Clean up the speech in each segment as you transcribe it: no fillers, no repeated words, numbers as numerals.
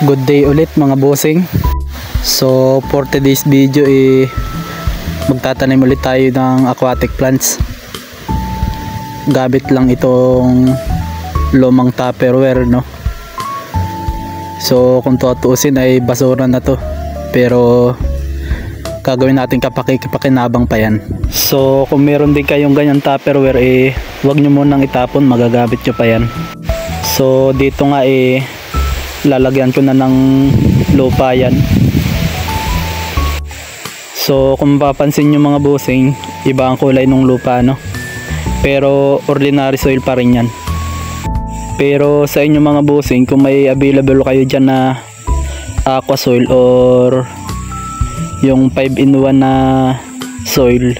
Good day ulit mga bossing. So for today's video magtatanim ulit tayo ng aquatic plants. Gamit lang itong lumang tupperware, no. So kung tutuusin ay basura na to, pero gagawin natin kapakinabang pa yan. So kung meron din kayong ganyan tupperware, wag nyo munang itapon, magagamit nyo pa yan. So dito nga lalagyan ko na ng lupa yan. So kung mapapansin nyo mga bossing, iba ang kulay ng lupa, no? Pero ordinary soil pa rin yan. Pero sa inyo mga bossing, kung may available kayo dyan na aqua soil or yung 5-in-1 na soil,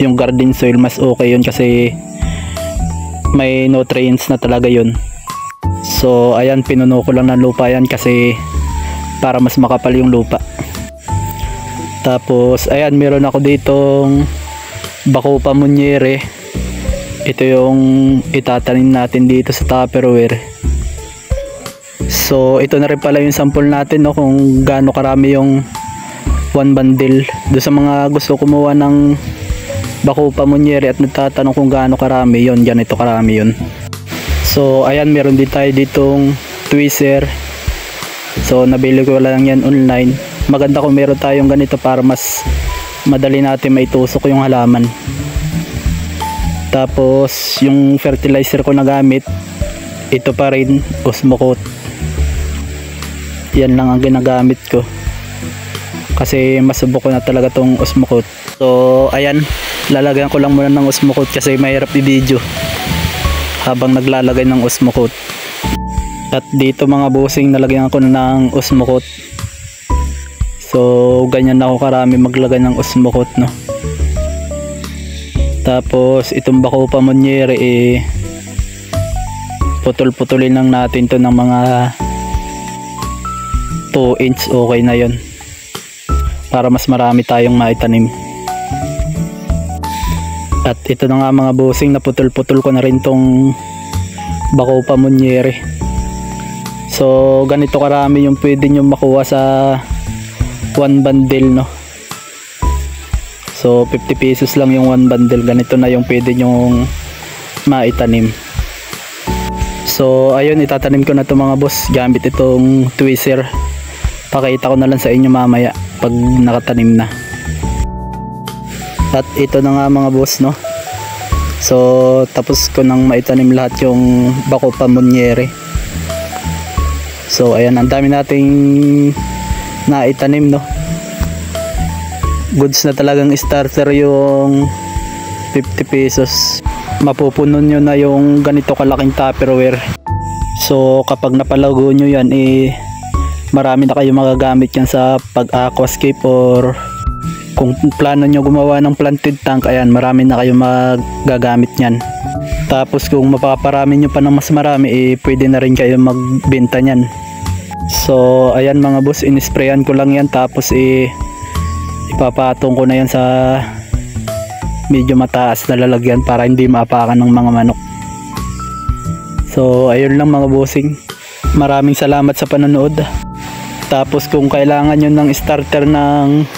yung garden soil, mas okay yun kasi may nutrients na talaga yun. So ayan, pinuno ko lang ng lupa yan kasi para mas makapal yung lupa. Tapos ayan, meron ako ditong Bacopa Monnieri. Ito yung itatanim natin dito sa tupperware. So ito na rin pala yung sample natin, no, kung gaano karami yung 1 bundle. Doon sa mga gusto kumuha ng Bacopa Monnieri at nagtatanong kung gaano karami, yon dyan ito karami yun. So ayan, meron din tayo ditong tweezer. So nabili ko lang yan online. Maganda kung meron tayong ganito para mas madali natin maitusok yung halaman. Tapos yung fertilizer ko na gamit, ito pa rin, Osmocote. Yan lang ang ginagamit ko kasi masubok ko na talaga tong Osmocote. So ayan, lalagyan ko lang muna ng Osmocote kasi mahirap i-video habang naglalagay ng Osmocote. At dito mga bossing, nalagyan ko na ng Osmocote. So ganyan na ako karami maglagay ng Osmocote, no. Tapos itong Bacopa Monnieri, putol-putulin lang natin to ng mga 2 inch, okay na yon para mas marami tayong maitanim. At ito na nga mga bossing, naputol-putol ko na rin tong Bacopa Monnieri. So ganito karami yung pwede nyo makuha sa 1 bundle, no. So 50 pesos lang yung 1 bundle. Ganito na yung pwede nyong maitanim. So ayun, itatanim ko na to mga boss gamit itong tweezer. Pakita ko na lang sa inyo mamaya pag nakatanim na. At ito na nga mga boss, no. So tapos ko nang maitanim lahat yung Bacopa Monnieri. So ayan, ang dami nating naitanim, no. Goods na talagang starter yung 50 pesos. Mapupuno nyo na yung ganito kalaking tupperware. So kapag napalago nyo yan, marami na kayo magagamit yan sa pag-aquascape, or kung plano nyo gumawa ng planted tank, ayan, marami na kayo magagamit yan. Tapos kung mapaparami nyo pa ng mas marami, pwede na rin kayo magbenta nyan. So ayan mga boss, inisprayan ko lang yan, tapos ipapatong ko na yan sa medyo mataas na lalagyan para hindi maapakan ng mga manok. So ayun lang mga bossing, maraming salamat sa panonood. Tapos kung kailangan nyo ng starter ng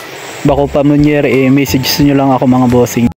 Bacopa Monnieri, message nyo lang ako mga bossing.